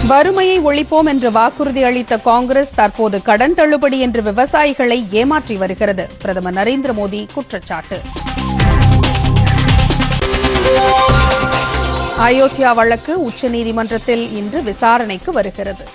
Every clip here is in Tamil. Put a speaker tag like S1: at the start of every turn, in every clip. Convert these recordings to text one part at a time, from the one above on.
S1: வறுமையை ஒழிப்போம் என்று வாக்குறுதி அளித்த காங்கிரஸ் தற்போது கடன் தள்ளுபடி என்று விவசாயிகளை ஏமாற்றி வருகிறது. பிரதமர் நரேந்திர மோடி குற்றச்சாட்டு. அயோத்தியா வழக்கு உச்சநீதிமன்றத்தில் இன்று விசாரணைக்கு வருகிறது.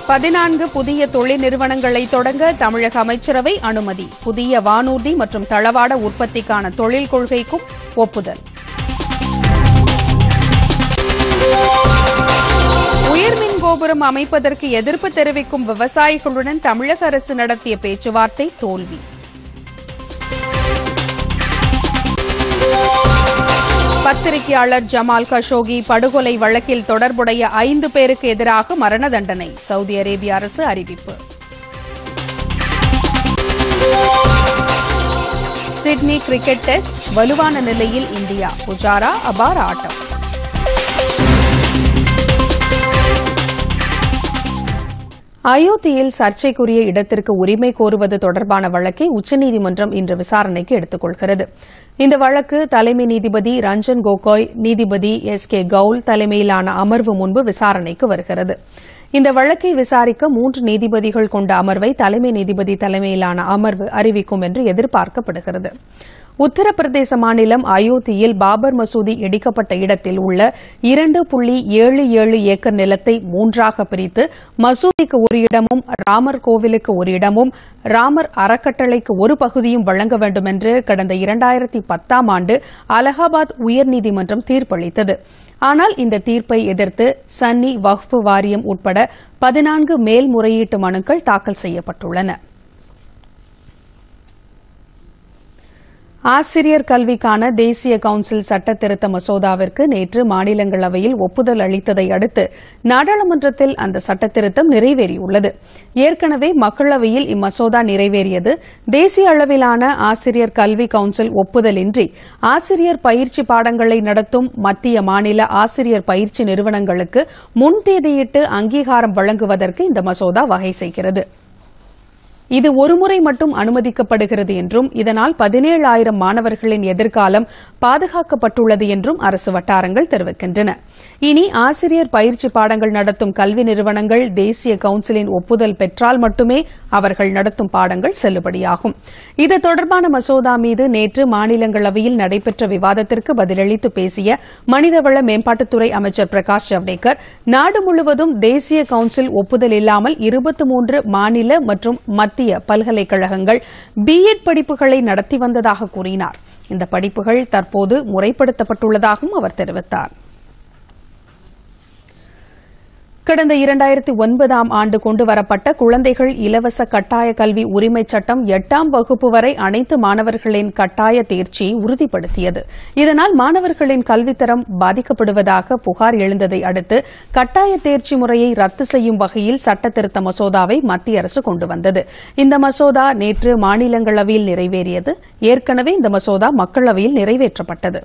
S1: பதினான்கு புதிய தொழில் நிறுவனங்களை தொடங்க தமிழக அமைச்சரவை அனுமதி. புதிய வானூர்தி மற்றும் தளவாட உற்பத்திக்கான தொழில் கொள்கைக்கும் ஒப்புதல். உயர்மின் கோபுரம் அமைப்பதற்கு எதிர்ப்பு தெரிவிக்கும் விவசாயிகளுடன் தமிழக அரசு நடத்திய பேச்சுவார்த்தை தோல்வி. பத்திரிகையாளர் ஜமால் கஷோகி படுகொலை வழக்கில் தொடர்புடைய 5 பேருக்கு எதிராக மரண தண்டனை. சவுதி அரேபிய அரசு அறிவிப்பு. சிட்னி கிரிக்கெட் டெஸ்ட் வலுவான நிலையில் இந்தியா. புஜாரா அபார ஆட்டம். அயோத்தியில் சர்ச்சைக்குரிய இடத்திற்கு உரிமை கோருவது தொடர்பான வழக்கை உச்சநீதிமன்றம் இன்று விசாரணைக்கு எடுத்துக் கொள்கிறது. இந்த வழக்கு தலைமை நீதிபதி ரஞ்சன் கோகோய், நீதிபதி எஸ்.கே. கவுல் தலைமையிலான அமர்வு முன்பு விசாரணைக்கு வருகிறது. இந்த வழக்கை விசாரிக்க 3 நீதிபதிகள் கொண்ட அமர்வை தலைமை நீதிபதி தலைமையிலான அமர்வு அறிவிக்கும் என்று எதிர்பார்க்கப்படுகிறது. உத்தரப்பிரதேச மாநிலம் அயோத்தியில் பாபர் மசூதி இடிக்கப்பட்ட இடத்தில் உள்ள 2.77 ஏக்கர் நிலத்தை 3ஆக பிரித்து மசூதிக்கு ஒரு இடமும், ராமர் கோவிலுக்கு ஒரு இடமும், ராமர் அறக்கட்டளைக்கு ஒரு பகுதியும் வழங்க வேண்டும் என்று கடந்த 2010ஆம் ஆண்டு அலகாபாத் உயர்நீதிமன்றம் தீர்ப்பளித்தது. ஆனால் இந்த தீர்ப்பை எதிர்த்து சன்னி வக்ஃப் வாரியம் உட்பட 14 மேல்முறையீட்டு மனுக்கள் தாக்கல் செய்யப்பட்டுள்ளன. ஆசிரியர் கல்விக்கான தேசிய கவுன்சில் சட்ட திருத்த மசோதாவிற்கு நேற்று மாநிலங்களவையில் ஒப்புதல் அளித்ததை அடுத்து நாடாளுமன்றத்தில் அந்த சட்டத்திருத்தம் நிறைவேறியுள்ளது. ஏற்கனவே மக்களவையில் இம்மசோதா நிறைவேறியது. தேசிய அளவிலான ஆசிரியர் கல்வி கவுன்சில் ஒப்புதலின்றி ஆசிரியர் பயிற்சி பாடங்களை நடத்தும் மத்திய மாநில ஆசிரியர் பயிற்சி நிறுவனங்களுக்கு முன்தேதியிட்டு அங்கீகாரம் வழங்குவதற்கு இந்த மசோதா வகை செய்கிறது. இது ஒருமுறை மட்டும் அனுமதிக்கப்படுகிறது என்றும் இதனால் 17,000 மாணவர்களின் எதிர்காலம் பாதுகாக்கப்பட்டுள்ளது என்றும் அரசு வட்டாரங்கள் தெரிவிக்கின்றன. இனி ஆசிரியர் பயிற்சி பாடங்கள் நடத்தும் கல்வி நிறுவனங்கள் தேசிய கவுன்சிலின் ஒப்புதல் பெற்றால் மட்டுமே அவர்கள் நடத்தும் பாடங்கள் செல்லுபடியாகும். இது தொடர்பான மசோதா மீது நேற்று மாநிலங்களவையில் நடைபெற்ற விவாதத்திற்கு பதிலளித்து பேசிய மனிதவள மேம்பாட்டுத்துறை அமைச்சர் பிரகாஷ் ஜவ்டேகர், நாடு முழுவதும் தேசிய கவுன்சில் ஒப்புதல் இல்லாமல் 23 மாநில மற்றும் மத்திய பல்கலைக்கழகங்கள் பிஎட் படிப்புகளை நடத்தி வந்ததாக கூறினார். இந்த படிப்புகள் தற்போது முறைப்படுத்தப்பட்டுள்ளதாகவும் அவர் தெரிவித்தார். கடந்த 2009ஆம் ஆண்டு கொண்டுவரப்பட்ட குழந்தைகள் இலவச கட்டாய கல்வி உரிமைச் சட்டம் 8ஆம் வகுப்பு வரை அனைத்து மாணவர்களின் கட்டாய தேர்ச்சியை உறுதிப்படுத்தியது. இதனால் மாணவர்களின் கல்வித்தரம் பாதிக்கப்படுவதாக புகார் எழுந்ததை அடுத்து கட்டாய தேர்ச்சி முறையை ரத்து செய்யும் வகையில் சட்டத்திருத்த மசோதாவை மத்திய அரசு கொண்டு வந்தது. இந்த மசோதா நேற்று மாநிலங்களவையில் நிறைவேறியது. ஏற்கனவே இந்த மசோதா மக்களவையில் நிறைவேற்றப்பட்டது.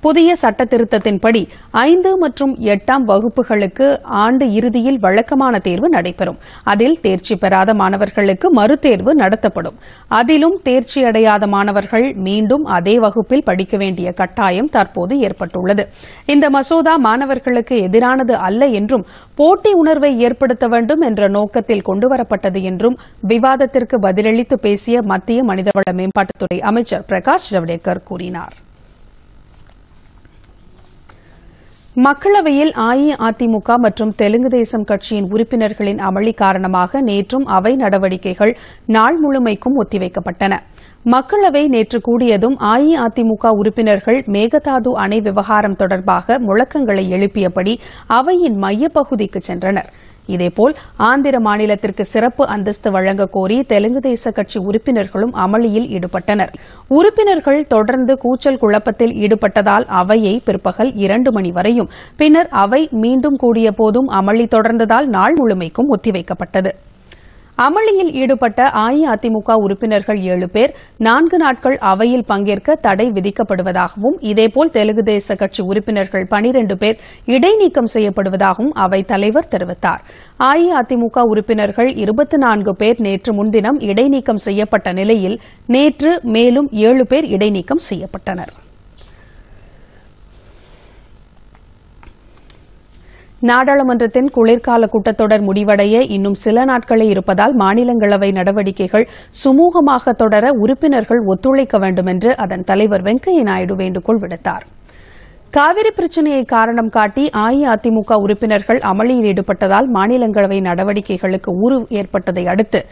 S1: புதிய சட்டத்திருத்தத்தின்படி 5 மற்றும் 8ஆம் வகுப்புகளுக்கு ஆண்டு இறுதியில் வழக்கமான தேர்வு நடைபெறும். அதில் தேர்ச்சி பெறாத மாணவர்களுக்கு மறுதேர்வு நடத்தப்படும். அதிலும் தேர்ச்சி அடையாத மாணவர்கள் மீண்டும் அதே வகுப்பில் படிக்க வேண்டிய கட்டாயம் தற்போது ஏற்பட்டுள்ளது. இந்த மசோதா மாணவர்களுக்கு எதிரானது அல்ல என்றும் போட்டி உணர்வை ஏற்படுத்த வேண்டும் என்ற நோக்கத்தில் கொண்டுவரப்பட்டது என்றும் விவாதத்திற்கு பதிலளித்து பேசிய மத்திய மனிதவள மேம்பாட்டுத்துறை அமைச்சர் பிரகாஷ் ஜவ்டேகர் கூறினார். மக்களவையில் அஇஅதிமுக மற்றும் தெலுங்கு தேசம் கட்சியின் உறுப்பினர்களின் அமளி காரணமாக நேற்றும் அவை நடவடிக்கைகள் நாள் முழுமைக்கும் ஒத்திவைக்கப்பட்டன. மக்களவை நேற்று கூடியதும் அஇஅதிமுக உறுப்பினர்கள் மேகதாது அணை விவகாரம் தொடர்பாக முழக்கங்களை எழுப்பியபடி அவையின் மையப்பகுதிக்கு சென்றனர். இதேபோல் ஆந்திர மாநிலத்திற்கு சிறப்பு அந்தஸ்து வழங்க கோரி தெலுங்கு தேச கட்சி உறுப்பினர்களும் அமளியில் ஈடுபட்டனர். உறுப்பினர்கள் தொடர்ந்து கூச்சல் குழப்பத்தில் ஈடுபட்டதால் அவையை பிற்பகல் 2 மணி வரையும், பின்னர் அவை மீண்டும் கூடிய போதும் அமளி தொடர்ந்ததால் நாள் முழுமைக்கும் ஒத்திவைக்கப்பட்டது. அமளியில் ஈடுபட்ட அஇஅதிமுக உறுப்பினர்கள் 7 பேர் 4 நாட்கள் அவையில் பங்கேற்க தடை விதிக்கப்படுவதாகவும் இதேபோல் தெலுங்கு தேச கட்சி உறுப்பினர்கள் 12 பேர் இடைநீக்கம் செய்யப்படுவதாகவும் அவைத் தலைவர் தெரிவித்தார். அஇஅதிமுக உறுப்பினர்கள் 24 பேர் நேற்று முன்தினம் இடைநீக்கம் செய்யப்பட்ட நிலையில் நேற்று மேலும் 7 பேர் இடைநீக்கம் செய்யப்பட்டனர். நாடாளுமன்றத்தின் குளிர்கால கூட்டத்தொடர் முடிவடைய இன்னும் சில நாட்களே இருப்பதால் மாநிலங்களவை நடவடிக்கைகள் சுமூகமாக தொடர உறுப்பினர்கள் ஒத்துழைக்க வேண்டும் என்று அதன் தலைவர் வெங்கையா நாயுடு வேண்டுகோள் விடுத்தார். காவிரி பிரச்சினையை காரணம் காட்டி அஇஅதிமுக உறுப்பினர்கள் அமளியில் ஈடுபட்டதால் மாநிலங்களவை நடவடிக்கைகளுக்கு ஊறு ஏற்பட்டதை அடுத்து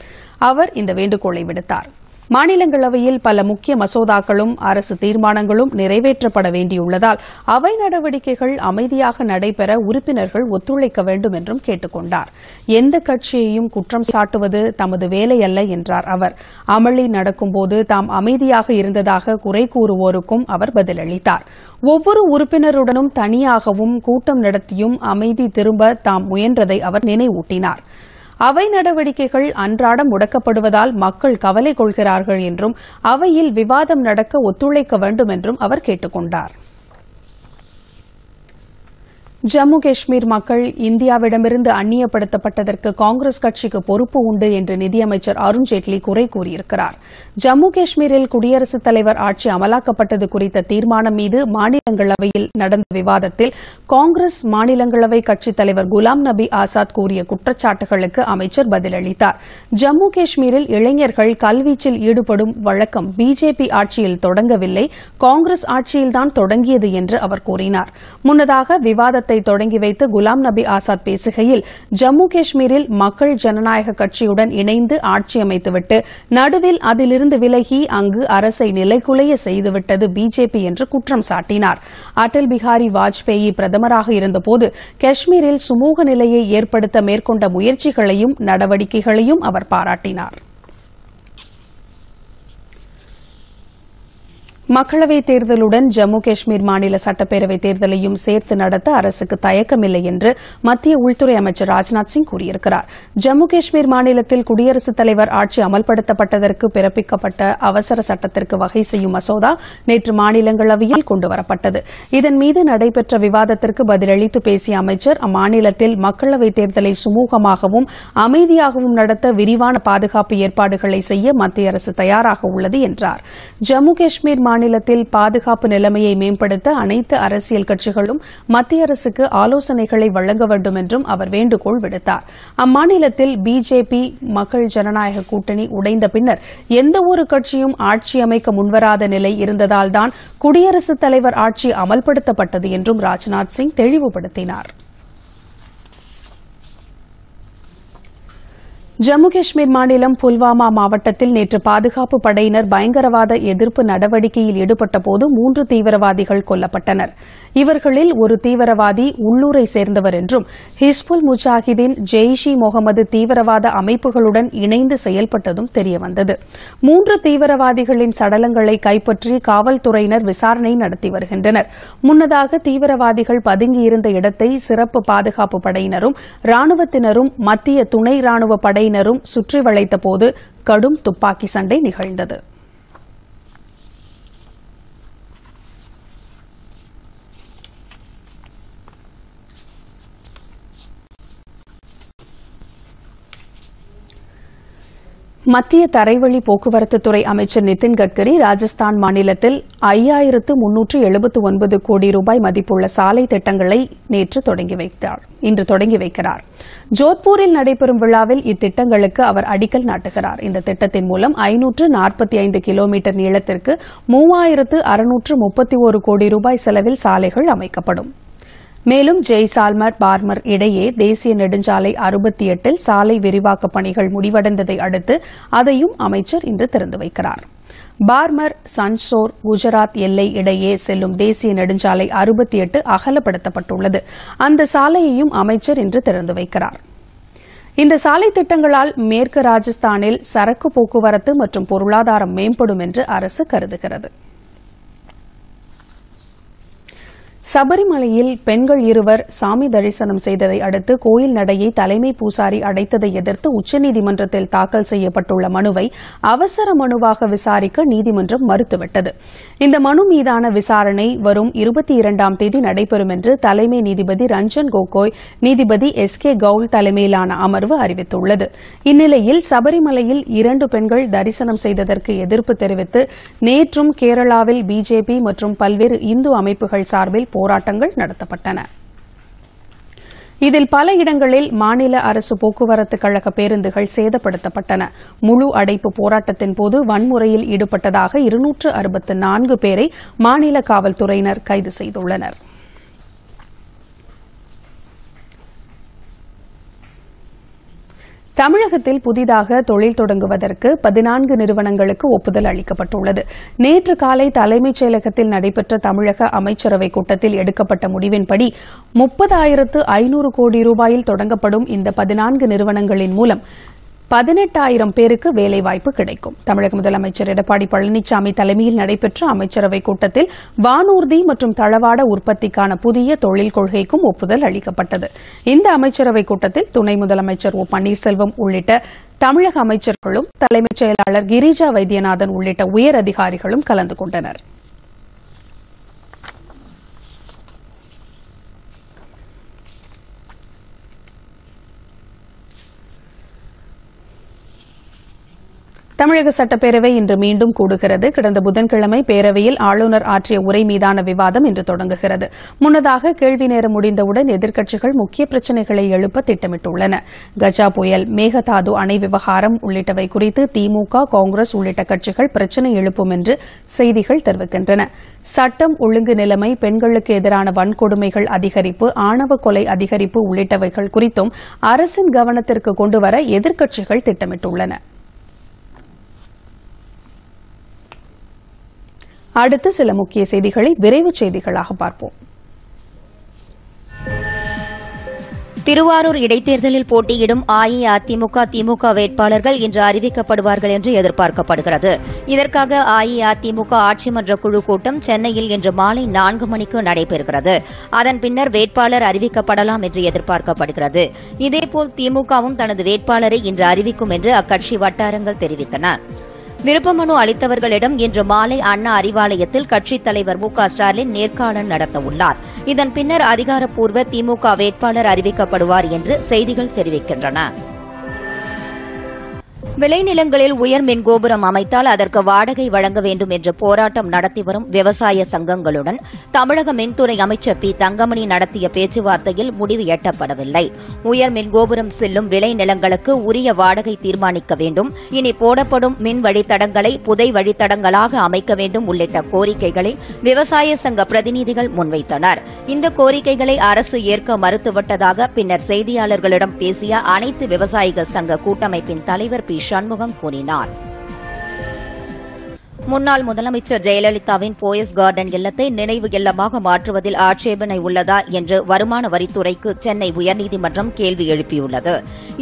S1: அவர் இந்த வேண்டுகோளை விடுத்தார். மாநிலங்களவையில் பல முக்கிய மசோதாக்களும் அரசு தீர்மானங்களும் நிறைவேற்றப்பட வேண்டியுள்ளதால் அவை நடவடிக்கைகள் அமைதியாக நடைபெற உறுப்பினர்கள் ஒத்துழைக்க வேண்டும் என்றும் கேட்டுக் கொண்டார். எந்த கட்சியையும் குற்றம் சாட்டுவது தமது வேலை அல்ல என்றார் அவர். அமளி நடக்கும்போது தாம் அமைதியாக இருந்ததாக குறை கூறுவோருக்கும் அவர் பதிலளித்தார். ஒவ்வொரு உறுப்பினருடனும் தனியாகவும் கூட்டம் நடத்தியும் அமைதி திரும்ப தாம் முயன்றதை அவர் நினைவூட்டினார். அவை நடவடிக்கைகள் அன்றாடம் முடக்கப்படுவதால் மக்கள் கவலை கொள்கிறார்கள் என்றும் அவையில் விவாதம் நடக்க ஒத்துழைக்க வேண்டும் என்றும் அவர் கேட்டுக் கொண்டார். ஜம்மு காஷ்மீர் மக்கள் இந்தியாவிடமிருந்து அந்நியப்படுத்தப்பட்டதற்கு காங்கிரஸ் கட்சிக்கு பொறுப்பு உண்டு என்று நிதியமைச்சர் அருண்ஜேட்லி குறை கூறியிருக்கிறார். ஜம்மு காஷ்மீரில் குடியரசுத் தலைவர் ஆட்சி அமலாக்கப்பட்டது குறித்த தீர்மானம் மீது மாநிலங்களவையில் நடந்த விவாதத்தில் காங்கிரஸ் மாநிலங்களவை கட்சித் தலைவர் குலாம் நபி ஆசாத் கூறிய குற்றச்சாட்டுகளுக்கு அமைச்சர் பதிலளித்தார். ஜம்மு காஷ்மீரில் இளைஞர்கள் கல்வீச்சில் ஈடுபடும் வழக்கம் பிஜேபி ஆட்சியில் தொடங்கவில்லை, காங்கிரஸ் ஆட்சியில்தான் தொடங்கியது என்று அவர் கூறினார். முன்னதாக விவாதத்தை தொடங்கி வைத்து குலாம் நபி ஆசாத் பேசுகையில் ஜம்மு காஷ்மீரில் மக்கள் ஜனநாயக கட்சியுடன் இணைந்து ஆட்சி அமைத்துவிட்டு நடுவில் அதிலிருந்து விலகி அங்கு அரசை நிலைகுலைய செய்துவிட்டது பிஜேபி என்று குற்றம் சாட்டினார். அடல் பிஹாரி வாஜ்பேயி பிரதமராக இருந்தபோது காஷ்மீரில் சுமூக நிலையை ஏற்படுத்த மேற்கொண்ட முயற்சிகளையும் நடவடிக்கைகளையும் அவர் பாராட்டினார். மக்களவைத் தேர்தலுடன் ஜம்மு காஷ்மீர் மாநில சட்டப்பேரவைத் தேர்தலையும் சேர்த்து நடத்த அரசுக்கு தயக்கமில்லை என்று மத்திய உள்துறை அமைச்சர் ராஜ்நாத் சிங் கூறியிருக்கிறார். ஜம்மு காஷ்மீர் மாநிலத்தில் குடியரசுத் தலைவர் ஆட்சி அமல்படுத்தப்பட்டதற்கு பிறப்பிக்கப்பட்ட அவசர சட்டத்திற்கு வகை செய்யும் மசோதா நேற்று மாநிலங்களவையில் கொண்டுவரப்பட்டது. இதன் மீது நடைபெற்ற விவாதத்திற்கு பதிலளித்து பேசிய அமைச்சர் அம்மாநிலத்தில் மக்களவைத் தேர்தலை சுமூகமாகவும் அமைதியாகவும் நடத்த விரிவான பாதுகாப்பு ஏற்பாடுகளை செய்ய மத்திய அரசு தயாராக உள்ளது என்றார். ஜம்மு காஷ்மீர் மாநிலத்தில் பாதுகாப்பு நிலைமையை மேம்படுத்த அனைத்து அரசியல் கட்சிகளும் மத்திய அரசுக்கு ஆலோசனைகளை வழங்க வேண்டும் என்றும் அவர் வேண்டுகோள் விடுத்தார். அம்மாநிலத்தில் பிஜேபி மக்கள் ஜனநாயக கூட்டணி உடைந்த பின்னர் எந்தவொரு கட்சியும் ஆட்சி அமைக்க முன்வராத நிலை இருந்ததால்தான் குடியரசுத் தலைவர் ஆட்சி அமல்படுத்தப்பட்டது என்றும் ராஜ்நாத் சிங் தெளிவுபடுத்தினார். ஜம்மு காஷ்மீர் மாநிலம் புல்வாமா மாவட்டத்தில் நேற்று பாதுகாப்பு படையினர் பயங்கரவாத எதிர்ப்பு நடவடிக்கையில் ஈடுபட்டபோது 3 தீவிரவாதிகள் கொல்லப்பட்டனர். இவர்களில் ஒரு தீவிரவாதி உள்ளூரை சேர்ந்தவர் என்றும் ஹிஸ்புல் முஜாஹிதீன் ஜெய்ஷ்-இ முகமது தீவிரவாத அமைப்புகளுடன் இணைந்து செயல்பட்டதும் தெரியவந்தது. 3 தீவிரவாதிகளின் சடலங்களை கைப்பற்றி காவல்துறையினர் விசாரணை நடத்தி வருகின்றனர். முன்னதாக தீவிரவாதிகள் பதுங்கியிருந்த இடத்தை சிறப்பு பாதுகாப்பு படையினரும் ராணுவத்தினரும் மத்திய துணை ராணுவ படையினரும் சுற்றி வளைத்தபோது கடும் துப்பாக்கி சண்டை நிகழ்ந்தது. மத்திய தரைவழி போக்குவரத்துத்துறை அமைச்சர் நிதின் கட்கரி ராஜஸ்தான் மாநிலத்தில் 5379 கோடி ரூபாய் மதிப்புள்ள சாலை திட்டங்களை இன்று தொடங்கி வைக்கிறார். ஜோத்பூரில் நடைபெறும் விழாவில் இத்திட்டங்களுக்கு அவர் அடிக்கல் நாட்டுகிறார். இந்த திட்டத்தின் மூலம் 545 கிலோமீட்டர் நீளத்திற்கு 3631 கோடி ரூபாய் செலவில் சாலைகள் அமைக்கப்படும். மேலும் ஜெய்சால்மர் பார்மர் இடையே தேசிய நெடுஞ்சாலை 68 சாலை விரிவாக்கப் பணிகள் முடிவடைந்ததை அடுத்து அதையும் அமைச்சர் இன்று திறந்து வைக்கிறார். பார்மர் சன்சோர் குஜராத் எல்லை இடையே செல்லும் தேசிய நெடுஞ்சாலை 68 அகலப்படுத்தப்பட்டுள்ளது. அந்த சாலையையும் அமைச்சர் இன்று திறந்து வைக்கிறார். இந்த சாலை திட்டங்களால் மேற்கு ராஜஸ்தானில் சரக்கு போக்குவரத்து மற்றும் பொருளாதாரம் மேம்படும் என்று அரசு கருதுகிறது. சபரிமலையில் பெண்கள் இருவர் சாமி தரிசனம் செய்ததை அடுத்து கோயில் நடையை தலைமை பூசாரி அடைத்ததை எதிர்த்து உச்சநீதிமன்றத்தில் தாக்கல் செய்யப்பட்டுள்ள மனுவை அவசர மனுவாக விசாரிக்க நீதிமன்றம் மறுத்துவிட்டது. இந்த மனு மீதான விசாரணை வரும் 22ஆம் தேதி நடைபெறும் என்று தலைமை நீதிபதி ரஞ்சன் கோகோய், நீதிபதி எஸ்.கே. கவுல் தலைமையிலான அமர்வு அறிவித்துள்ளது. இந்நிலையில் சபரிமலையில் 2 பெண்கள் தரிசனம் செய்ததற்கு எதிர்ப்பு தெரிவித்து நேற்றும் கேரளாவில் பிஜேபி மற்றும் பல்வேறு இந்து அமைப்புகள் சார்பில் போராட்டங்கள் நடத்தப்பட்டன. இதில் பல இடங்களில் மாநில அரசு போக்குவரத்து கழக பேருந்துகள் சேதப்படுத்தப்பட்டன. முழு அடைப்பு போராட்டத்தின் போது வன்முறையில் ஈடுபட்டதாக 264 பேரை மாநில காவல்துறையினர் கைது செய்துள்ளனர். தமிழகத்தில் புதிதாக தொழில் தொடங்குவதற்கு 14 நிறுவனங்களுக்கு ஒப்புதல் அளிக்கப்பட்டுள்ளது. நேற்று காலை தலைமைச் செயலகத்தில் நடைபெற்ற தமிழக அமைச்சரவைக் கூட்டத்தில் எடுக்கப்பட்ட முடிவின்படி 30,500 கோடி ரூபாயில் தொடங்கப்படும் இந்த 14 நிறுவனங்களின் மூலம் 18,000 பேருக்கு வேலைவாய்ப்பு கிடைக்கும். தமிழக முதலமைச்சர் எடப்பாடி பழனிசாமி தலைமையில் நடைபெற்ற அமைச்சரவைக் கூட்டத்தில் வானூர்தி மற்றும் தளவாட உற்பத்திக்கான புதிய தொழில் கொள்கைக்கும் ஒப்புதல் அளிக்கப்பட்டது. இந்த அமைச்சரவைக் கூட்டத்தில் துணை முதலமைச்சர் ஓ பன்னீர்செல்வம் உள்ளிட்ட தமிழக அமைச்சர்களும் தலைமைச் செயலாளர் கிரிஜா வைத்தியநாதன் உள்ளிட்ட உயர் அதிகாரிகளும் கலந்து கொண்டனர். தமிழக சட்டப்பேரவை இன்று மீண்டும் கூடுகிறது. கடந்த புதன்கிழமை பேரவையில் ஆளுநர் ஆற்றிய உரை மீதான விவாதம் இன்று தொடங்குகிறது. முன்னதாக கேள்வி நேரம் முடிந்தவுடன் எதிர்க்கட்சிகள் முக்கிய பிரச்சினைகளை எழுப்ப திட்டமிட்டுள்ளன. கஜா புயல், மேகதாது அணை விவகாரம் உள்ளிட்டவை குறித்து திமுக, காங்கிரஸ் உள்ளிட்ட கட்சிகள் பிரச்சினை எழுப்பும் என்று செய்திகள் தெரிவிக்கின்றன. சட்டம் ஒழுங்கு நிலைமை, பெண்களுக்கு எதிரான வன்கொடுமைகள் அதிகரிப்பு, ஆணவ கொலை அதிகரிப்பு உள்ளிட்டவைகள் குறித்தும் அரசின் கவனத்திற்கு கொண்டுவர எதிர்க்கட்சிகள் திட்டமிட்டுள்ளன. அடுத்து சில முக்கிய செய்திகளை விரைவு செய்திகளாக பார்ப்போம்.
S2: திருவாரூர் இடைத்தேர்தலில் போட்டியிடும் அஇஅதிமுக, திமுக வேட்பாளர்கள் இன்று அறிவிக்கப்படுவார்கள் என்று எதிர்பார்க்கப்படுகிறது. இதற்காக அஇஅதிமுக ஆட்சிமன்ற குழு கூட்டம் சென்னையில் இன்று மாலை 4 மணிக்கு நடைபெறுகிறது. அதன் பின்னர் வேட்பாளர் அறிவிக்கப்படலாம் என்று எதிர்பார்க்கப்படுகிறது. இதேபோல் திமுகவும் தனது வேட்பாளரை இன்று அறிவிக்கும் என்று அக்கட்சி வட்டாரங்கள் தெரிவித்தன. விருப்பமனு அளித்தவர்களிடம் இன்று மாலை அண்ணா அறிவாலயத்தில் கட்சித் தலைவர் மு.க.ஸ்டாலின் நேர்காணல் நடத்தவுள்ளார். இதன் பின்னர் அதிகாரப்பூர்வ திமுக வேட்பாளர் அறிவிக்கப்படுவார் என்று செய்திகள் தெரிவிக்கின்றன. விளைநிலங்களில் உயர் மின் கோபுரம் அமைத்தால் அதற்கு வாடகை வழங்க வேண்டும் என்று போராட்டம் நடத்தி வரும் விவசாய சங்கங்களுடன் தமிழக மின்துறை அமைச்சர் பி. தங்கமணி நடத்திய பேச்சுவார்த்தையில் முடிவு எட்டப்படவில்லை. உயர் மின் கோபுரம் செல்லும் விளைநிலங்களுக்கு உரிய வாடகை தீர்மானிக்க வேண்டும், இனி போடப்படும் மின் வழித்தடங்களை புதை வழித்தடங்களாக அமைக்க வேண்டும் உள்ளிட்ட கோரிக்கைகளை விவசாய சங்க பிரதிநிதிகள் முன்வைத்தனர். இந்த கோரிக்கைகளை அரசு ஏற்க மறுத்துவிட்டதாக பின்னர் செய்தியாளர்களிடம் பேசிய அனைத்து விவசாயிகள் சங்க கூட்டமைப்பின் தலைவர் பி. சண்முகம் கூறினார். முன்னாள் முதலமைச்சர் ஜெயலலிதாவின் போயஸ் கார்டன் இல்லத்தை நினைவு இல்லமாக மாற்றுவதில் ஆட்சேபனை உள்ளதா என்று வருமான வரித்துறைக்கு சென்னை உயர்நீதிமன்றம் கேள்வி எழுப்பியுள்ளது.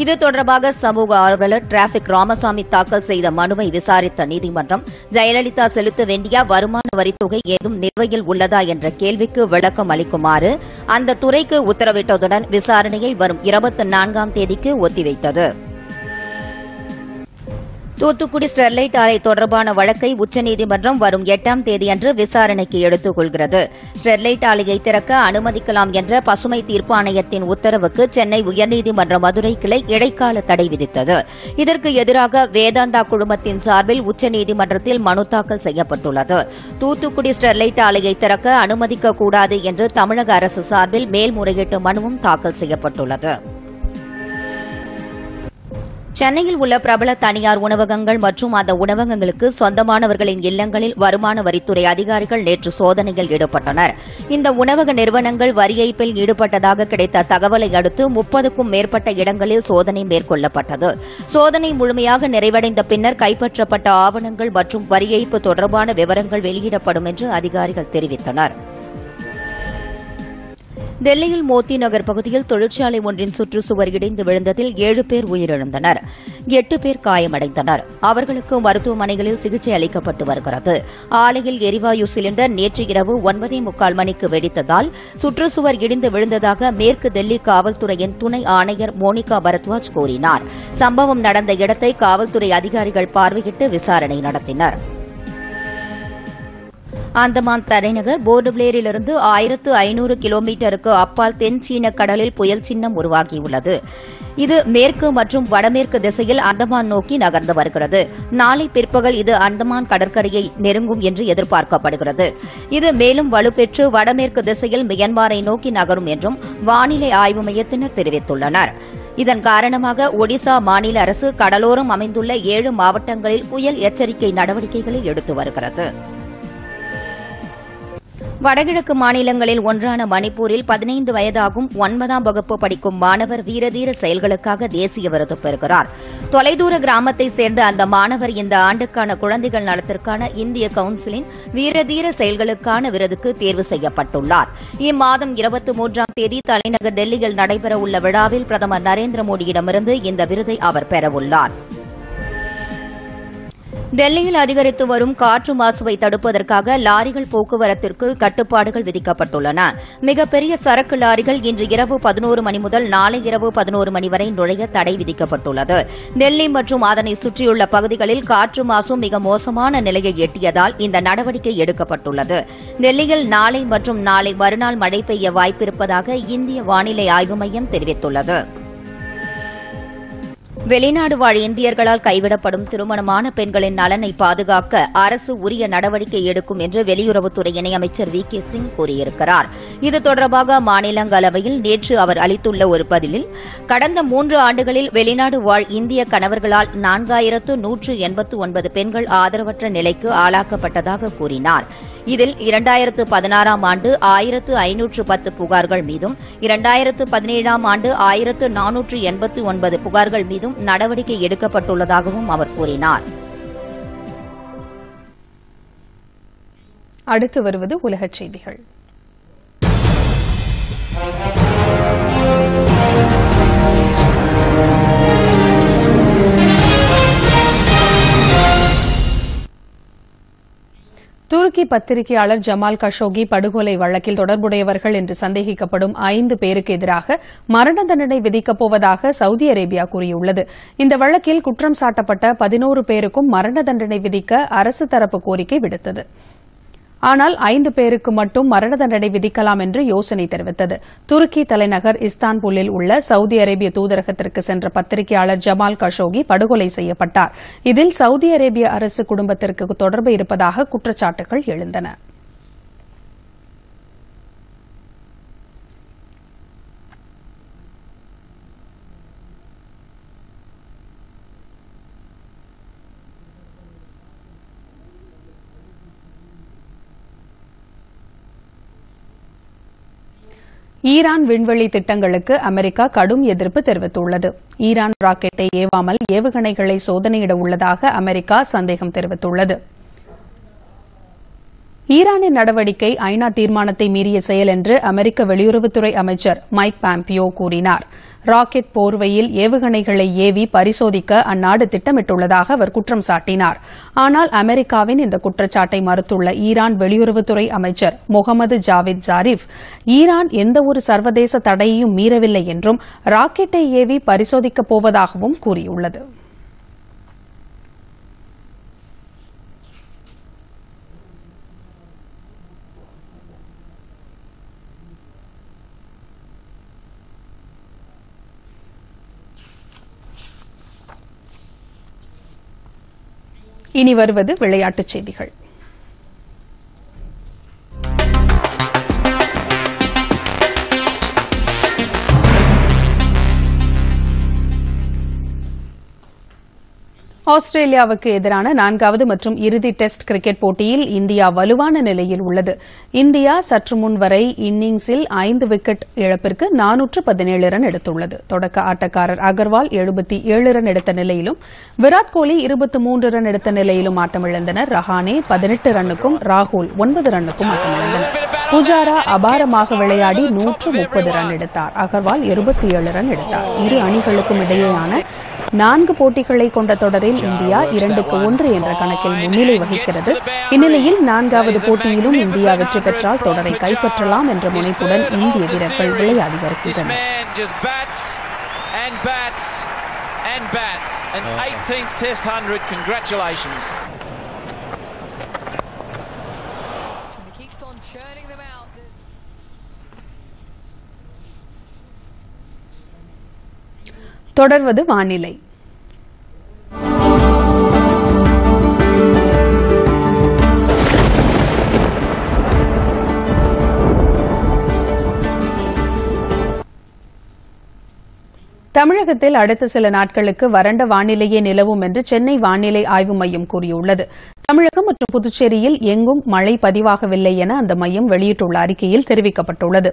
S2: இது தொடர்பாக சமூக ஆர்வலர் டிராபிக் ராமசாமி தாக்கல் செய்த மனுவை விசாரித்த நீதிமன்றம் ஜெயலலிதா செலுத்த வேண்டிய வருமான வரித்தொகை ஏதும் நிலுவையில் உள்ளதா என்ற கேள்விக்கு விளக்கம் அளிக்குமாறு அந்த துறைக்கு உத்தரவிட்டதுடன் விசாரணையை வரும் 24ஆம் தேதிக்கு ஒத்திவைத்தது. தூத்துக்குடி ஸ்டெர்லைட் ஆலை தொடர்பான வழக்கை உச்சநீதிமன்றம் வரும் 8ஆம் தேதியன்று விசாரணைக்கு எடுத்துக் கொள்கிறது. ஸ்டெர்லைட் ஆலையை திறக்க அனுமதிக்கலாம் என்ற பசுமை தீர்ப்பு ஆணையத்தின் உத்தரவுக்கு சென்னை உயர்நீதிமன்ற மதுரை கிளை இடைக்கால தடை விதித்தது. இதற்கு எதிராக வேதாந்தா குழுமத்தின் சார்பில் உச்சநீதிமன்றத்தில் மனு தாக்கல் செய்யப்பட்டுள்ளது. தூத்துக்குடி ஸ்டெர்லைட் ஆலையை திறக்க அனுமதிக்கக்கூடாது என்று தமிழக அரசு சார்பில் மேல்முறையீட்டு மனுவும் தாக்கல் செய்யப்பட்டுள்ளது. சென்னையில் உள்ள பிரபல தனியார் உணவகங்கள் மற்றும் அந்த உணவகங்களுக்கு சொந்தமானவர்களின் இல்லங்களில் வருமான வரித்துறை அதிகாரிகள் நேற்று சோதனையில் ஈடுபட்டனர். இந்த உணவக நிறுவனங்கள் வரி ஏய்ப்பில் ஈடுபட்டதாக கிடைத்த தகவலை அடுத்து 30க்கும் மேற்பட்ட இடங்களில் சோதனை மேற்கொள்ளப்பட்டது. சோதனை முழுமையாக நிறைவடைந்த பின்னர் கைப்பற்றப்பட்ட ஆவணங்கள் மற்றும் வரி ஏய்ப்பு தொடர்பான விவரங்கள் வெளியிடப்படும் என்று அதிகாரிகள் தெரிவித்தனர். டெல்லியில் மோத்தி நகர் பகுதியில் தொழிற்சாலை ஒன்றின் சுற்றுச்சுவர் இடிந்து விழுந்ததில் 7 பேர் உயிரிழந்தனர், 8 பேர் காயமடைந்தனர். அவர்களுக்கு மருத்துவமனைகளில் சிகிச்சை அளிக்கப்பட்டு வருகிறது. ஆலையில் எரிவாயு சிலிண்டர் நேற்று இரவு 9:45 மணிக்கு வெடித்ததால் சுற்றுச்சுவர் இடிந்து விழுந்ததாக மேற்கு டெல்லி காவல்துறையின் துணை ஆணையர் மோனிகா பரத்வாஜ் கூறினார். சம்பவம் நடந்த இடத்தை காவல்துறை அதிகாரிகள் பார்வையிட்டு விசாரணை நடத்தினர். அந்தமான் தலைநகர் போர்ட் பிளேரிலிருந்து 1500 கிலோமீட்டருக்கு அப்பால் தென் சீன கடலில் புயல் சின்னம் உருவாகியுள்ளது. இது மேற்கு மற்றும் வடமேற்கு திசையில் அந்தமான் நோக்கி நகர்ந்து வருகிறது. நாளை பிற்பகல் இது அந்தமான் கடற்கரையை நெருங்கும் என்று எதிர்பார்க்கப்படுகிறது. இது மேலும் வலுப்பெற்று வடமேற்கு திசையில் மியான்மரை நோக்கி நகரும் என்றும் வானிலை ஆய்வு மையத்தினர் தெரிவித்துள்ளனர். இதன் காரணமாக ஒடிசா மாநில அரசு கடலோரம் அமைந்துள்ள 7 மாவட்டங்களில் புயல் எச்சரிக்கை நடவடிக்கைகளை எடுத்து வருகிறது. வடகிழக்கு மாநிலங்களில் ஒன்றான மணிப்பூரில் 15 வயதாகும் 9ஆம் வகுப்பு படிக்கும் மாணவர் வீரதீர செயல்களுக்காக தேசிய விருது பெறுகிறார். தொலைதூர கிராமத்தைச் சேர்ந்த அந்த மாணவர் இந்த ஆண்டுக்கான குழந்தைகள் நலத்திற்கான இந்திய கவுன்சிலின் வீரதீர செயல்களுக்கான விருதுக்கு தேர்வு செய்யப்பட்டுள்ளார். இம்மாதம் 23ஆம் தேதி தலைநகர் டெல்லியில் நடைபெறவுள்ள விழாவில் பிரதமர் நரேந்திர மோடியிடமிருந்து இந்த விருதை அவர் பெறவுள்ளார். டெல்லியில் அதிகரித்து வரும் காற்று மாசுவை தடுப்பதற்காக லாரிகள் போக்குவரத்திற்கு கட்டுப்பாடுகள் விதிக்கப்பட்டுள்ளன. மிகப்பெரிய சரக்கு லாரிகள் இன்று இரவு 11 மணி முதல் நாளை இரவு 11 மணி வரை நுழைய தடை விதிக்கப்பட்டுள்ளது. டெல்லி மற்றும் அதனை சுற்றியுள்ள பகுதிகளில் காற்று மாசு மிக மோசமான நிலையை எட்டியதால் இந்த நடவடிக்கை எடுக்கப்பட்டுள்ளது. டெல்லியில் நாளை மற்றும் நாளை மறுநாள் மழை பெய்ய வாய்ப்பிருப்பதாக இந்திய வானிலை ஆய்வு மையம் தெரிவித்துள்ளது. வெளிநாடு வாழ் இந்தியர்களால் கைவிடப்படும் திருமணமான பெண்களின் நலனை பாதுகாக்க அரசு உரிய நடவடிக்கை எடுக்கும் என்று வெளியுறவுத்துறை இணையமைச்சர் வி.கே. சிங் கூறியிருக்கிறார். இது தொடர்பாக மாநிலங்களவையில் நேற்று அவர் அளித்துள்ள ஒரு பதிலில், கடந்த 3 ஆண்டுகளில் வெளிநாடு வாழ் இந்திய கணவர்களால் 4189 பெண்கள் ஆதரவற்ற நிலைக்கு ஆளாக்கப்பட்டதாக கூறினார். இதில் 2016ஆம் ஆண்டு 1510 புகார்கள் மீதும் 2017ஆம் ஆண்டு 1489 புகார்கள் மீதும் நடவடிக்கை எடுக்கப்பட்டுள்ளதாகவும் அவர் கூறினார்.
S1: அடுத்து வருவது உலகச் செய்திகள். துருக்கி பத்திரிகையாளர் ஜமால் கஷோகி படுகொலை வழக்கில் தொடர்புடையவர்கள் என்று சந்தேகிக்கப்படும் 5 பேருக்கு எதிராக மரண தண்டனை விதிக்கப் போவதாக சவுதி அரேபியா கூறியுள்ளது. இந்த வழக்கில் குற்றம் சாட்டப்பட்ட 11 பேருக்கும் மரண தண்டனை விதிக்க அரசு தரப்பு கோரிக்கை விடுத்தது. ஆனால் 5 பேருக்கு மட்டும் மரண தண்டனை விதிக்கலாம் என்று யோசனை தெரிவித்தது. துருக்கி தலைநகர் இஸ்தான்புல்லில் உள்ள சவுதி அரேபிய தூதரகத்திற்கு சென்ற பத்திரிகையாளர் ஜமால் கஷோகி படுகொலை செய்யப்பட்டார். இதில் சவுதி அரேபிய அரசு குடும்பத்திற்கு தொடர்பு இருப்பதாக குற்றச்சாட்டுகள் எழுந்தன. ஈரான் விண்வெளி திட்டங்களுக்கு அமெரிக்கா கடும் எதிர்ப்பு தெரிவித்துள்ளது. ஈரான் ராக்கெட்டை ஏவாமல் ஏவுகணைகளை சோதனையிட உள்ளதாக அமெரிக்கா சந்தேகம் தெரிவித்துள்ளது. ஈரானின் நடவடிக்கை ஐநா தீர்மானத்தை மீறிய செயல் என்று அமெரிக்க வெளியுறவுத்துறை அமைச்சர் மைக் பாம்பியோ கூறினார். ராக்கெட் போர்வையில் ஏவுகணைகளை ஏவி பரிசோதிக்க அந்நாடு திட்டமிட்டுள்ளதாக அவர் குற்றம் சாட்டினார். ஆனால் அமெரிக்காவின் இந்த குற்றச்சாட்டை மறுத்துள்ள ஈரான் வெளியுறவுத்துறை அமைச்சர் முகமது ஜாவித் ஜாரிஃப், ஈரான் எந்தவொரு சர்வதேச தடையையும் மீறவில்லை என்றும் ராக்கெட்டை ஏவி பரிசோதிக்கப் போவதாகவும் கூறியுள்ளது. இனி வருவது விளையாட்டுச் செய்திகள். ஆஸ்திரேலியாவுக்கு எதிரான 4வது மற்றும் இறுதி டெஸ்ட் கிரிக்கெட் போட்டியில் இந்தியா வலுவான நிலையில் உள்ளது. இந்தியா சற்று முன் வரை இன்னிங்ஸில் 5 விக்கெட் இழப்பிற்கு 417 ரன் எடுத்துள்ளது. தொடக்க ஆட்டக்காரர் அகர்வால் 77 ரன் எடுத்த நிலையிலும் விராட் கோலி 23 ரன் எடுத்த நிலையிலும் ஆட்டமிழந்தனர். ரஹானே 18 ரன்னுக்கும் ராகுல் 9 ரன்னுக்கும் ஆட்டமிழந்தனர். புஜாரா அபாரமாக விளையாடி 130 ரன் எடுத்தார். அகர்வால் 27 ரன் எடுத்தார். இரு அணிகளுக்கும் இடையேயான 4 போட்டிகளை கொண்ட தொடரில் இந்தியா 2-1 என்ற கணக்கில் முன்னிலை வகிக்கிறது. இந்நிலையில் 4வது போட்டியிலும் இந்தியா வெற்றி பெற்றால் தொடரை கைப்பற்றலாம் என்ற முனைப்புடன் இந்திய வீரர்கள் விளையாடி வருகின்றனர்.
S3: And bats an 18th Test 100. Congratulations.
S4: He keeps on churning them out.
S1: தொடர்வது வானிலை. தமிழகத்தில் அடுத்த சில நாட்களுக்கு வறண்ட வானிலையே நிலவும் என்று சென்னை வானிலை ஆய்வு மையம் கூறியுள்ளது. தமிழகம் மற்றும் புதுச்சேரியில் எங்கும் மழை பதிவாகவில்லை என அந்த மையம் வெளியிட்டுள்ள அறிக்கையில் தெரிவிக்கப்பட்டுள்ளது.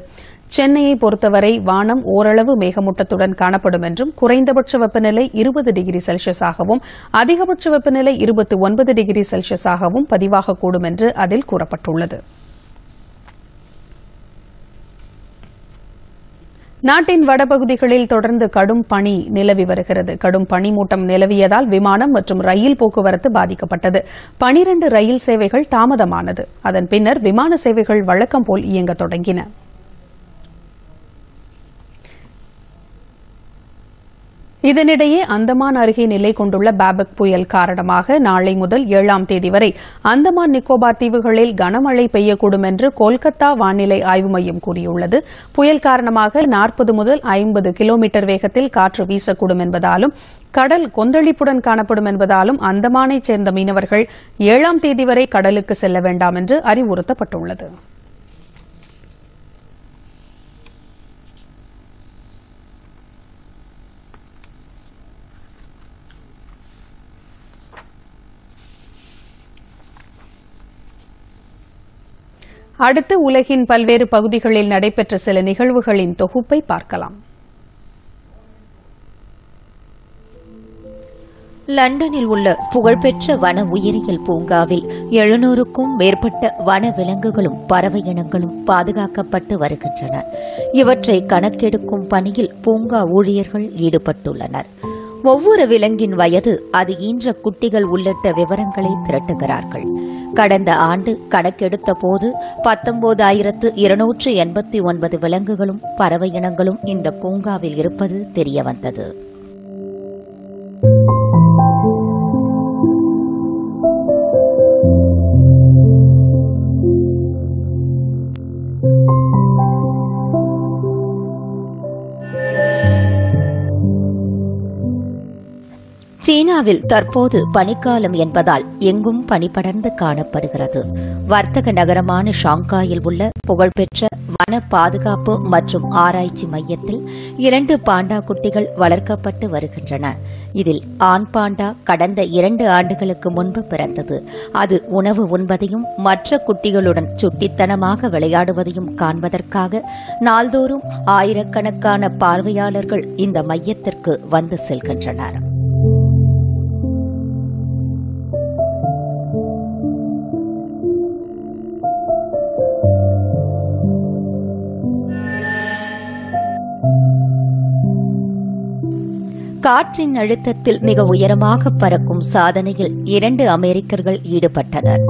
S1: சென்னையை பொறுத்தவரை வானம் ஓரளவு மேகமூட்டத்துடன் காணப்படும் என்றும் குறைந்தபட்ச வெப்பநிலை 20 டிகிரி செல்சியஸாகவும் அதிகபட்ச வெப்பநிலை 29 டிகிரி செல்சியஸாகவும் பதிவாகக்கூடும் என்று அதில் கூறப்பட்டுள்ளது. நாட்டின் வடபகுதிகளில் தொடர்ந்து கடும் பனி நிலவி வருகிறது. கடும் பனிமூட்டம் நிலவியதால் விமானம் மற்றும் ரயில் போக்குவரத்து பாதிக்கப்பட்டது. 12 ரயில் சேவைகள் தாமதமானது. அதன் பின்னர் விமான சேவைகள் வழக்கம் போல் இயங்க தொடங்கின. இதனிடையே அந்தமான் அருகே நிலை கொண்டுள்ள பாபக் புயல் காரணமாக நாளை முதல் 7ஆம் தேதி வரை அந்தமான் நிக்கோபார் தீவுகளில் கனமழை பெய்யக்கூடும் என்று கொல்கத்தா வானிலை ஆய்வு மையம் கூறியுள்ளது. புயல் காரணமாக 40 முதல் 50 கிலோமீட்டர் வேகத்தில் காற்று வீசக்கூடும் என்பதாலும் கடல் கொந்தளிப்புடன் காணப்படும் என்பதாலும் அந்தமானைச் சேர்ந்த மீனவர்கள் 7ஆம் தேதி வரை கடலுக்கு செல்ல வேண்டாம் என்று அறிவுறுத்தப்பட்டுள்ளது. அடுத்து உலகின் பல்வேறு பகுதிகளில் நடைபெற்ற சில நிகழ்வுகளின் தொகுப்பை பார்க்கலாம்.
S2: லண்டனில் உள்ள புகழ்பெற்ற வன உயிரியல் பூங்காவில் 700க்கும் மேற்பட்ட வன விலங்குகளும் பறவை இனங்களும் பாதுகாக்கப்பட்டு வருகின்றன. இவற்றை கணக்கெடுக்கும் பணியில் பூங்கா ஊழியர்கள் ஈடுபட்டுள்ளனர். ஒவ்வொரு விலங்கின் வயது, அது ஈன்ற குட்டிகள் உள்ளிட்ட விவரங்களை திரட்டுகிறார்கள். கடந்த ஆண்டு கணக்கெடுத்த போது 19,289 விலங்குகளும் பறவை இனங்களும் இந்த பூங்காவில் இருப்பது தெரியவந்தது. சீனாவில் தற்போது பனிக்காலம் என்பதால் எங்கும் பனி படர்ந்து காணப்படுகிறது. வர்த்தக நகரமான ஷாங்காயில் உள்ள புகழ்பெற்ற வன பாதுகாப்பு மற்றும் ஆராய்ச்சி மையத்தில் 2 பாண்டா குட்டிகள் வளர்க்கப்பட்டு வருகின்றன. இதில் ஆண் பாண்டா கடந்த 2 ஆண்டுகளுக்கு முன்பு பிறந்தது. அது உணவு உண்பதையும் மற்ற குட்டிகளுடன் சுட்டித்தனமாக விளையாடுவதையும் காண்பதற்காக நாள்தோறும் ஆயிரக்கணக்கான பார்வையாளர்கள் இந்த மையத்திற்கு வந்து செல்கின்றனர். காற்றின் அழுத்தத்தில் மிக உயரமாக பறக்கும் சாதனையில் 2 அமெரிக்கர்கள் ஈடுபட்டனர்.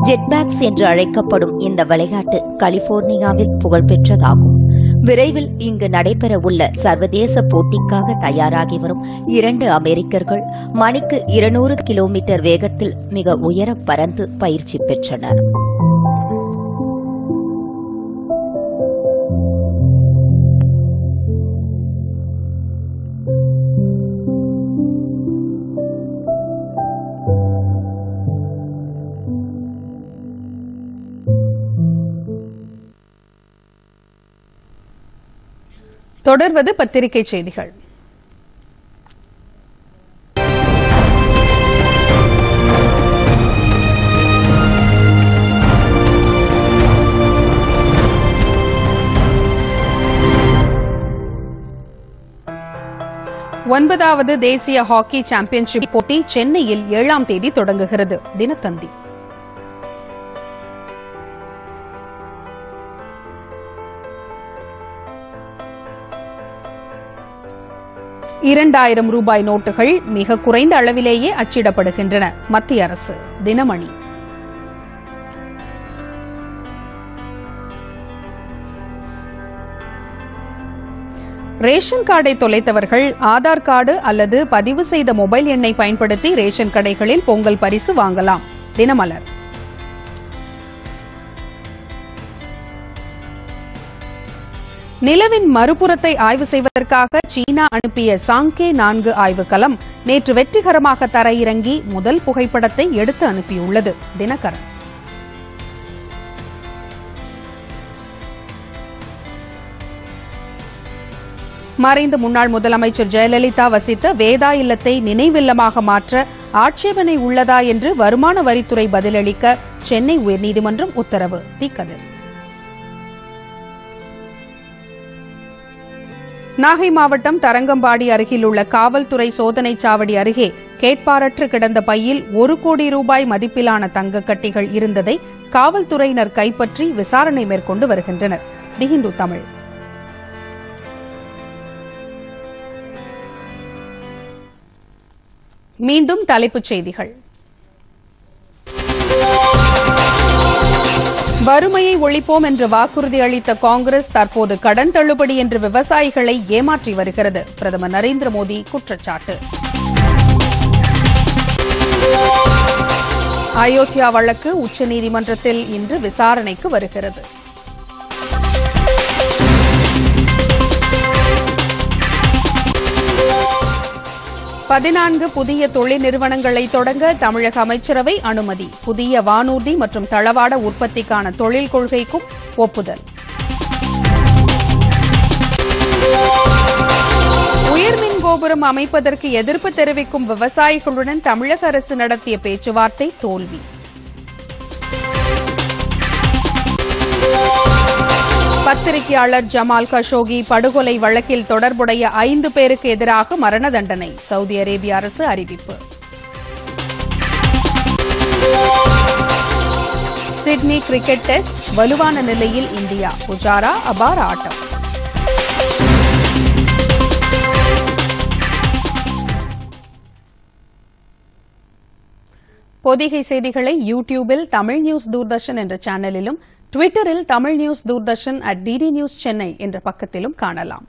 S2: ஜெட்பேக்ஸ் என்று அழைக்கப்படும் இந்த விளையாட்டு கலிபோர்னியாவில் புகழ்பெற்றதாகும். விரைவில் இங்கு நடைபெறவுள்ள சர்வதேச போட்டிக்காக தயாராகி வரும் 2 அமெரிக்கர்கள் மணிக்கு 200 கிலோமீட்டர் வேகத்தில் மிக உயர பறந்து பயிற்சி பெற்றனர்.
S1: தொடர்வது பத்திரிகை செய்திகள். ஒன்பதாவது தேசிய ஹாக்கி சாம்பியன்ஷிப் போட்டி சென்னையில் 7ஆம் தேதி தொடங்குகிறது. தினத்தந்தி. 2000 ரூபாய் நோட்டுகள் மிக குறைந்த அளவிலேயே அச்சிடப்படுகின்றன. மத்திய அரசு. தினமணி. ரேஷன் கார்டை தொலைத்தவர்கள் ஆதார் கார்டு அல்லது பதிவு செய்த மொபைல் எண்ணை பயன்படுத்தி ரேஷன் கடைகளில் பொங்கல் பரிசு வாங்கலாம். தினமலர். நிலவின் மறுபுறத்தை ஆய்வு செய்வதற்காக சீனா அனுப்பிய சாங்கே 4 ஆய்வுக்கலம் நேற்று வெற்றிகரமாக தரையிறங்கி முதல் புகைப்படத்தை எடுத்து அனுப்பியுள்ளது. தினகரன். மறைந்த முன்னாள் முதலமைச்சர் ஜெயலலிதா வசித்த வேதா இல்லத்தை நினைவில்லமாக மாற்ற ஆட்சேபனை உள்ளதா என்று வருமான வரித்துறை பதிலளிக்க சென்னை உயர்நீதிமன்றம் உத்தரவு. தீக்கதிர். நாகை மாவட்டம் தரங்கம்பாடி அருகில் உள்ள காவல்துறை சோதனைச் சாவடி அருகே கேட்பாரற்று கிடந்த பையில் 1 கோடி ரூபாய் மதிப்பிலான தங்கக் கட்டிகள் இருந்ததை காவல்துறையினர் கைப்பற்றி விசாரணை மேற்கொண்டு வருகின்றனர். தி ஹிந்து தமிழ். மீண்டும் தலைப்புச் செய்திகள். வறுமையை ஒழிப்போம் என்று வாக்குறுதி அளித்த காங்கிரஸ் தற்போது கடன் தள்ளுபடி என்று விவசாயிகளை ஏமாற்றி வருகிறது. பிரதமர் நரேந்திர மோடி குற்றச்சாட்டு. அயோத்தியா வழக்கு உச்சநீதிமன்றத்தில் இன்று விசாரணைக்கு வருகிறது. புதிய தொழில் நிறுவனங்களை தொடங்க தமிழக அமைச்சரவை அனுமதி. புதிய வானூர்தி மற்றும் தளவாட உற்பத்திக்கான தொழில் கொள்கைக்கும் ஒப்புதல். உயர்மின் கோபுரம் அமைப்பதற்கு எதிர்ப்பு தெரிவிக்கும் விவசாயிகளுடன் தமிழக அரசு நடத்திய பேச்சுவார்த்தை தோல்வி. பத்திரிகையாளர் ஜமால் கஷோகி படுகொலை வழக்கில் தொடர்புடைய 5 பேருக்கு எதிராக மரண தண்டனை. சவுதி அரேபிய அரசு அறிவிப்பு. சிட்னி கிரிக்கெட் டெஸ்ட் வலுவான நிலையில் இந்தியா. புஜாரா அபார ஆட்டம். பொதிகை செய்திகளை யூடியூபில் தமிழ் நியூஸ் தூர்தர்ஷன் என்ற சேனலிலும், ட்விட்டரில் Tamil news Doordarshan @DD news Chennai என்ற பக்கத்திலும் காணலாம்.